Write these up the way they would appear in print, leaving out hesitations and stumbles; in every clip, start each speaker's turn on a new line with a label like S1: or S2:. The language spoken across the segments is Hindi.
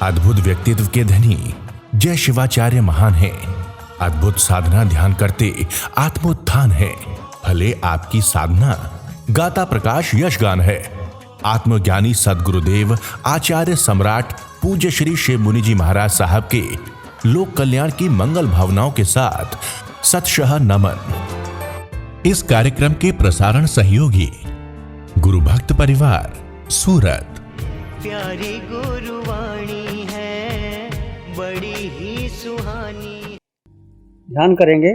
S1: अद्भुत व्यक्तित्व के धनी जय शिवाचार्य महान हैं। अद्भुत साधना ध्यान करते आत्मोत्थान है। भले आपकी साधना गाता प्रकाश यशगान है। आत्मज्ञानी सद्गुरुदेव आचार्य सम्राट पूज्य श्री शिव मुनि जी महाराज साहब के लोक कल्याण की मंगल भावनाओं के साथ सतशः नमन। इस कार्यक्रम के प्रसारण सहयोगी गुरु भक्त परिवार सूरत।
S2: प्यारी गुरुवाणी है बड़ी ही सुहानी।
S3: ध्यान करेंगे,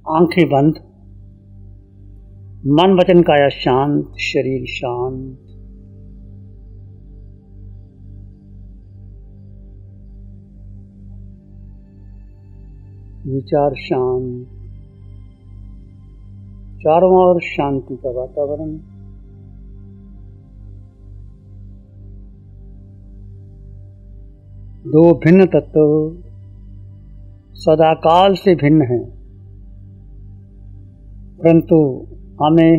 S3: आंखें बंद, मन वचन काया शांत, शरीर शांत। विचार शांत, चारों ओर शांति का वातावरण। दो भिन्न तत्व सदाकाल से भिन्न हैं, परंतु हमें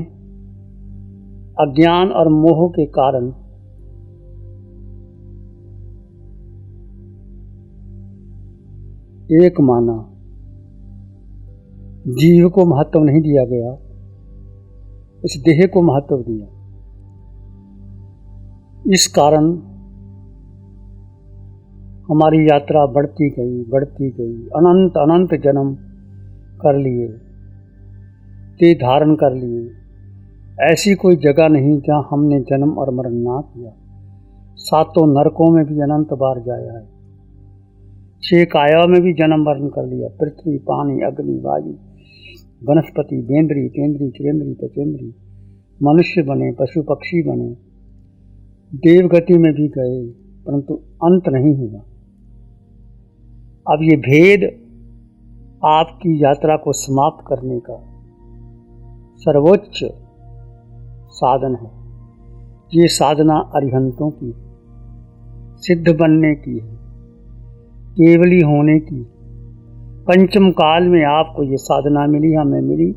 S3: अज्ञान और मोह के कारण एक माना। जीव को महत्व नहीं दिया गया, इस देह को महत्व दिया। इस कारण हमारी यात्रा बढ़ती गई, अनंत अनंत जन्म कर लिए, ते धारण कर लिए। ऐसी कोई जगह नहीं जहाँ हमने जन्म और मरण ना किया। सातों नरकों में भी अनंत बार जाया है, 6 कायाओं में भी जन्म मरण कर लिया। पृथ्वी, पानी, अग्नि, वायु, वनस्पति, बेंद्री, तेंद्री, चिरेंद्री, पचेंद्री, मनुष्य बने, पशु पक्षी बने, देवगति में भी गए, परंतु अंत नहीं हुआ। अब ये भेद आपकी यात्रा को समाप्त करने का सर्वोच्च साधन है। ये साधना अरिहंतों की, सिद्ध बनने की है, केवली होने की। पंचम काल में आपको ये साधना मिली, हमें मिली।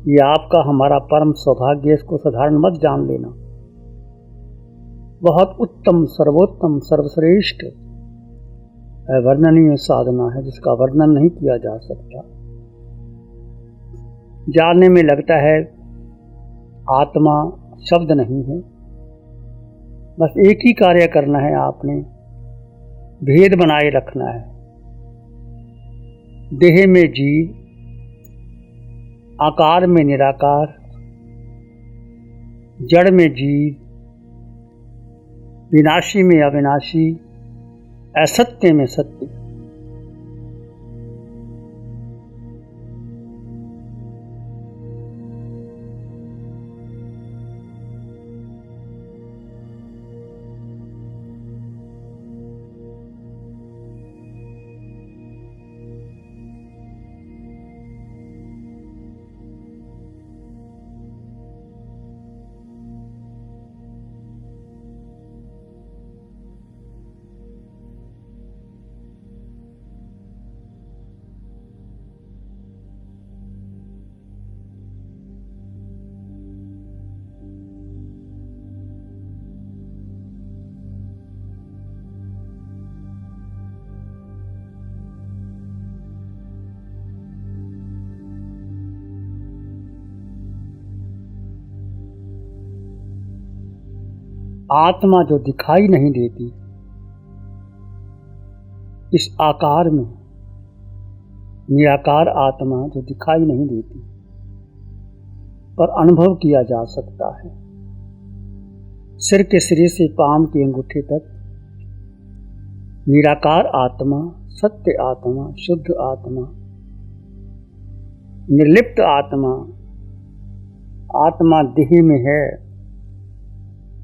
S3: ये आपका हमारा परम सौभाग्य। इसको साधारण मत जान लेना। बहुत उत्तम, सर्वोत्तम, सर्वश्रेष्ठ वर्णनीय साधना है, जिसका वर्णन नहीं किया जा सकता। जानने में लगता है आत्मा शब्द नहीं है। बस एक ही कार्य करना है, आपने भेद बनाए रखना है। देह में जीव, आकार में निराकार, जड़ में जीव, विनाशी में अविनाशी, असत्य में सत्य। आत्मा जो दिखाई नहीं देती, इस आकार में निराकार आत्मा जो दिखाई नहीं देती, पर अनुभव किया जा सकता है। सिर के सिरे से पांव के अंगूठे तक निराकार आत्मा, सत्य आत्मा, शुद्ध आत्मा, निर्लिप्त आत्मा। आत्मा देह में है,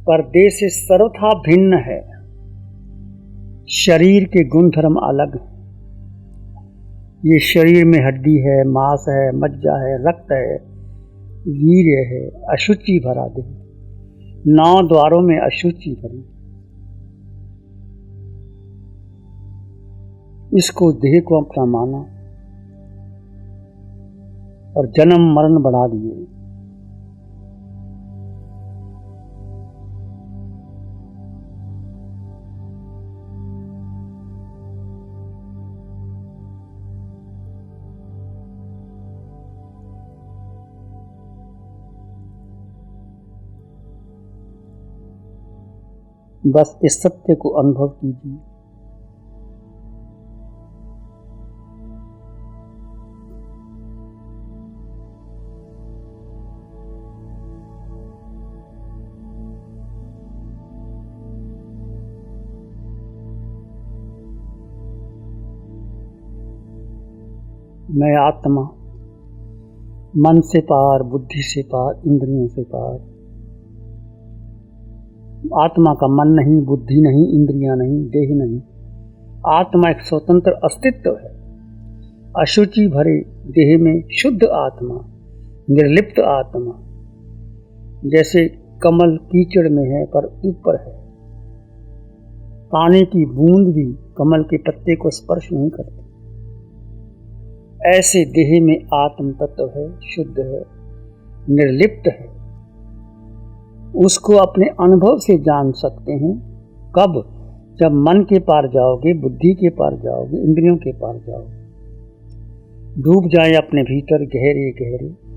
S3: पर देह से सर्वथा भिन्न है। शरीर के गुण धर्म अलग है। ये शरीर में हड्डी है, मांस है, मज्जा है, रक्त है, वीर्य है, अशुचि भरा देह, 9 द्वारों में अशुचि भरी। इसको देह को अपना माना और जन्म मरण बढ़ा दिए। बस इस सत्य को अनुभव कीजिए। मैं आत्मा, मन से पार, बुद्धि से पार, इंद्रियों से पार। आत्मा का मन नहीं, बुद्धि नहीं, इंद्रियां नहीं, देह नहीं। आत्मा एक स्वतंत्र अस्तित्व है। अशुचि भरे देह में शुद्ध आत्मा, निर्लिप्त आत्मा, जैसे कमल कीचड़ में है पर ऊपर है। पानी की बूंद भी कमल के पत्ते को स्पर्श नहीं करती। ऐसे देह में आत्म तत्व है, शुद्ध है, निर्लिप्त है। उसको अपने अनुभव से जान सकते हैं। कब? जब मन के पार जाओगे, बुद्धि के पार जाओगे, इंद्रियों के पार जाओगे, डूब जाए अपने भीतर गहरे गहरे।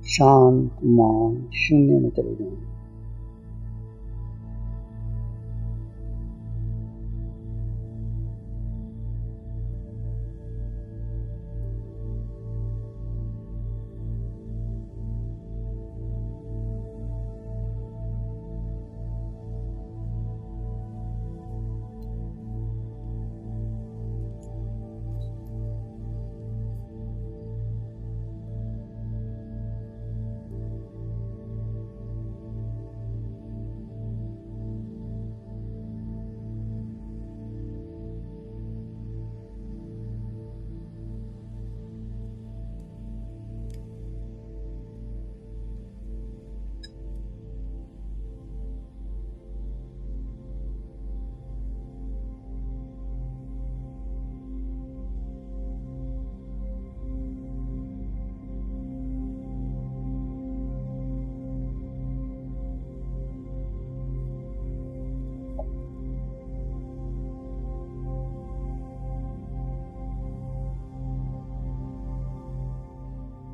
S3: शांत, मौन, शून्य में चले जाएं।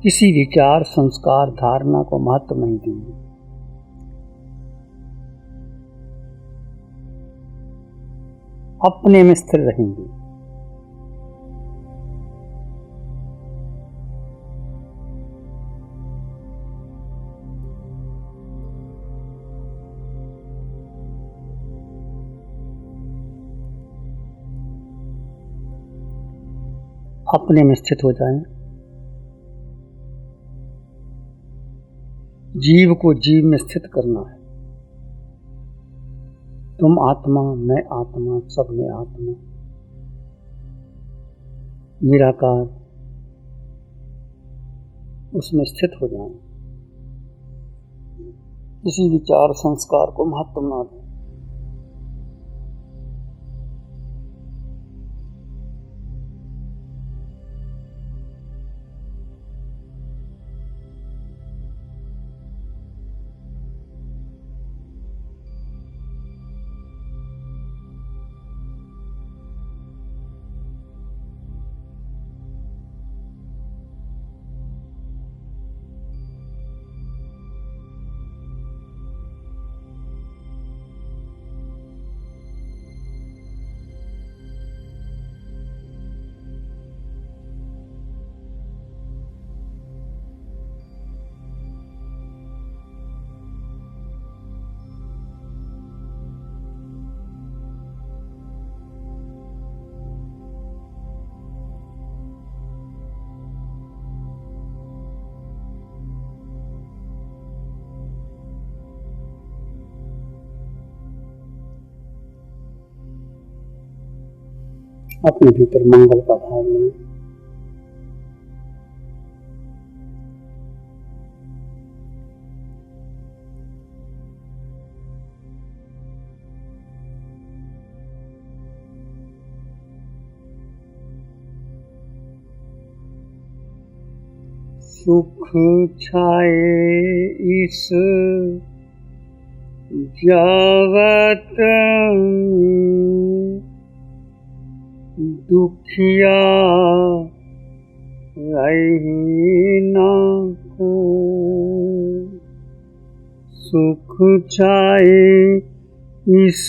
S3: किसी विचार, संस्कार, धारणा को महत्व नहीं देंगे। अपने में स्थिर रहेंगे। अपने में स्थित हो जाएं। जीव को जीव में स्थित करना है। तुम आत्मा, मैं आत्मा, सब में आत्मा, निराकार, उसमें स्थित हो जाएं। किसी विचार, संस्कार को महत्व ना दें। अपने भीतर मंगल का भाव लें। सुख छाए इस जगत में, दुखिया रही न को। सुख छाए इस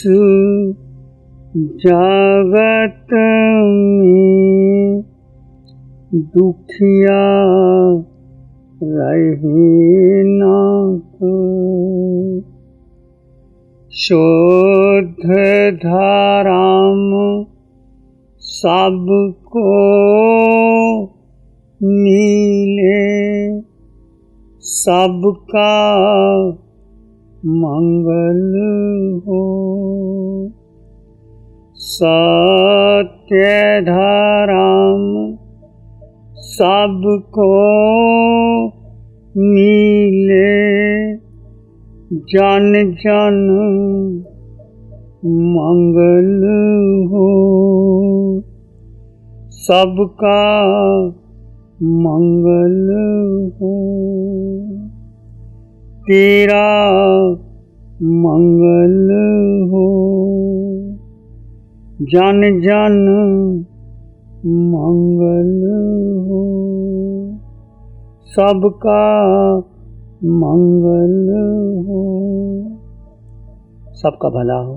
S3: जगत में, दुखिया रही न को। शुद्ध धर्म सबको मिले, सबका मंगल हो। सत्य धर्म सबको मिले, जन जन मंगल हो। सबका मंगल हो, तेरा मंगल हो। जन जन मंगल हो, सबका मंगल हो। सबका भला हो,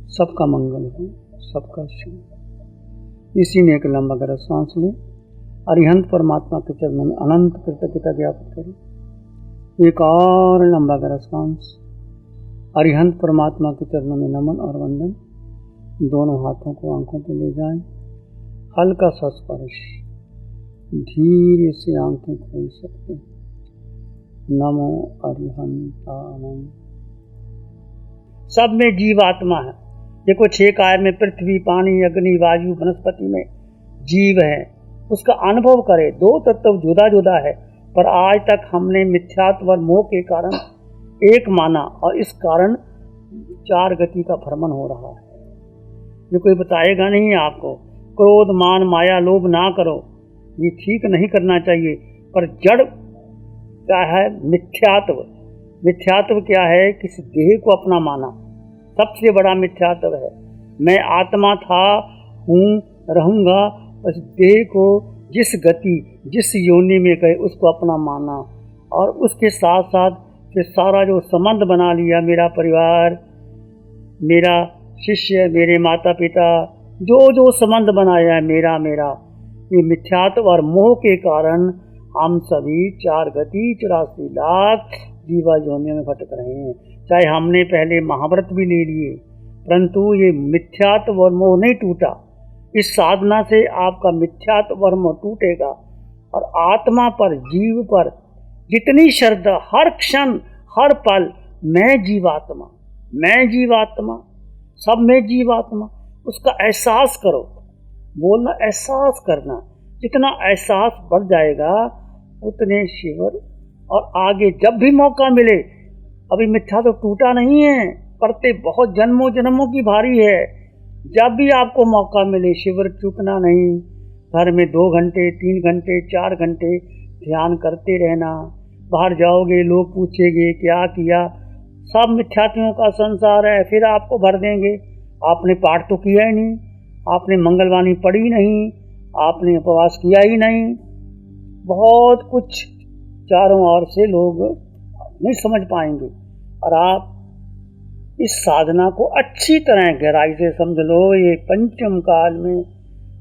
S3: सबका मंगल हो, सबका शुभ। इसी में एक लंबा गहरा सांस लें। अरिहंत परमात्मा के चरणों में अनंत कृतज्ञता ज्ञापित करें। एक और लंबा गहरा सांस। अरिहंत परमात्मा के चरणों में नमन और वंदन। दोनों हाथों को आंखों पे ले जाएं। हल्का सा स्पर्श, धीरे से आंखें खोल सकते हैं। नमो अरिहंतानंद। सब में जीवात्मा है। देखो 6 काय में पृथ्वी, पानी, अग्नि, वायु, वनस्पति में जीव है। उसका अनुभव करे। 2 तत्व जुदा जुदा है, पर आज तक हमने मिथ्यात्व और मोह के कारण एक माना, और इस कारण 4 गति का भ्रमण हो रहा है। ये कोई बताएगा नहीं आपको। क्रोध, मान, माया, लोभ ना करो, ये ठीक नहीं करना चाहिए। पर जड़ क्या है? मिथ्यात्व। मिथ्यात्व क्या है? किसी देह को अपना माना, सबसे बड़ा मिथ्यात्व है। मैं आत्मा था, हूँ, रहूँगा, बस देह को जिस गति, जिस योनि में गए उसको अपना माना, और उसके साथ साथ फिर सारा जो संबंध बना लिया, मेरा परिवार, मेरा शिष्य, मेरे माता पिता, जो जो संबंध बनाया है मेरा मेरा, ये मिथ्यात्व और मोह के कारण हम सभी 4 गति 84 लाख जीवा योनियों में भटक रहे हैं। चाहे हमने पहले महाव्रत भी ले लिए, परंतु ये मिथ्यात्व और मोह नहीं टूटा। इस साधना से आपका मिथ्यात्व और मोह टूटेगा, और आत्मा पर, जीव पर जितनी श्रद्धा, हर क्षण, हर पल, मैं जीवात्मा, मैं जीवात्मा, सब में जीवात्मा, उसका एहसास करो। बोलना, एहसास करना। जितना एहसास बढ़ जाएगा उतने शिवर। और आगे जब भी मौका मिले, अभी मिथ्या तो टूटा नहीं है, परते बहुत जन्मों जन्मों की भारी है। जब भी आपको मौका मिले, शिवर चूकना नहीं। घर में 2 घंटे, 3 घंटे, 4 घंटे ध्यान करते रहना। बाहर जाओगे, लोग पूछेंगे क्या किया। सब मिथ्यात्वियों का संसार है, फिर आपको भर देंगे। आपने पाठ तो किया ही नहीं, आपने मंगलवाणी पढ़ी नहीं, आपने उपवास किया ही नहीं। बहुत कुछ चारों ओर से लोग नहीं समझ पाएंगे, और आप इस साधना को अच्छी तरह गहराई से समझ लो। ये पंचम काल में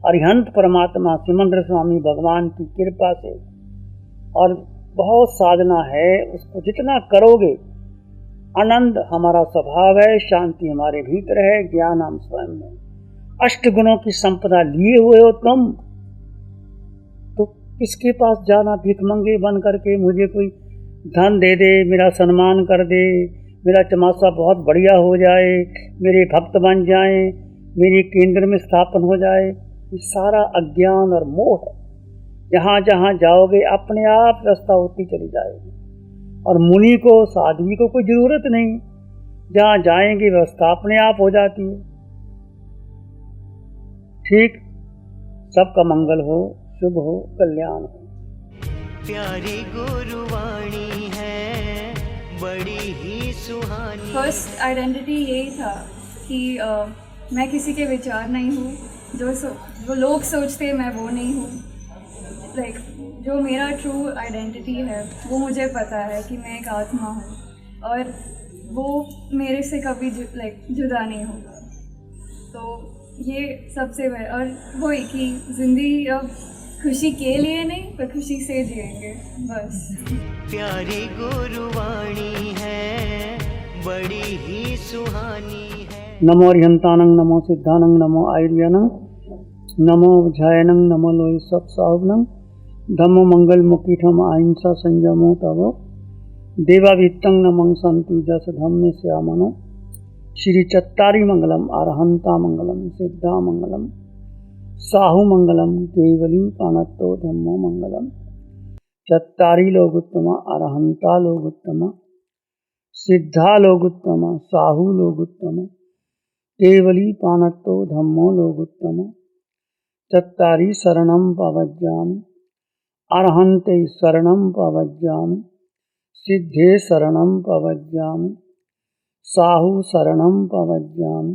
S3: अरिहंत परमात्मा सिमंदर स्वामी भगवान की कृपा से, और बहुत साधना है, उसको जितना करोगे, आनंद हमारा स्वभाव है, शांति हमारे भीतर है, ज्ञान हम स्वयं में। 8 गुणों की संपदा लिए हुए हो तुम, तो किसके पास जाना भिखमंगे बन करके? मुझे कोई धन दे दे, मेरा सम्मान कर दे, मेरा चमासा बहुत बढ़िया हो जाए, मेरे भक्त बन जाएं, मेरे केंद्र में स्थापन हो जाए। ये सारा अज्ञान और मोह है। जहाँ जहाँ जाओगे अपने आप रास्ता होती चली जाएगी, और मुनि को साध्वी को कोई जरूरत नहीं, जहाँ जाएंगे व्यवस्था अपने आप हो जाती है। ठीक, सबका मंगल हो, शुभ हो, कल्याण हो।
S2: प्यारी गुरुवाणी है बड़ी ही सुहानी।
S4: फर्स्ट आइडेंटिटी यही था कि मैं किसी के विचार नहीं हूँ, जो लोग सोचते मैं वो नहीं हूँ। लाइक जो मेरा ट्रू आइडेंटिटी है वो मुझे पता है कि मैं एक आत्मा हूँ, और वो मेरे से कभी जुदा नहीं होगा। तो ये सबसे बड़ा, और वही कि ज़िंदगी अब खुशी के लिए नहीं पर खुशी से जिएंगे बस।
S2: प्यारी गुरुवाणी है बड़ी ही सुहानी है।
S3: नमो अरिहंतानं, नमो सिद्धानं, नमो आयुर्यनं, नमो विजयनं, नमो लोहि सत्साहुनं, धम्म मंगल मुकीठम अहिंसा संयमो तव देवाभित्तं नमं संति जस धम्मे श्यामनो। श्री चत्तारी मंगलम, अरहंता मंगलम, सिद्धा मंगलम, साहु मंगलम, केवली पाणत्तो धम्मो मंगलम। चत्तारी लोगुत्तम, अरहंता लोगुत्तम, सिद्धा लोगुत्तम, साहु लोगुत्तम, केवली पाणत्तो धम्मो लोगुत्तम। चत्तारी शरणं पवज्जामि, अरहन्ते शरणं पवज्जामि, सिद्धे शरणं पवज्जामि, साहु शरणं पवज्जामि,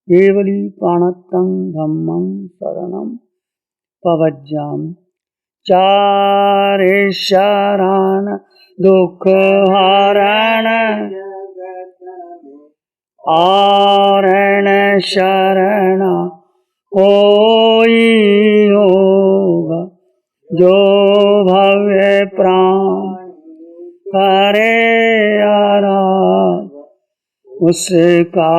S3: केवली पाणत्तं धम्मं शरणं पवज्जामि। चारे शरण दुख हरण, आरण शरण कोई होगा, जो भव्य प्राण करे आराध, उसका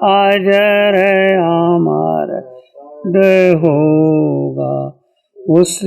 S3: अजर अमर होगा। उस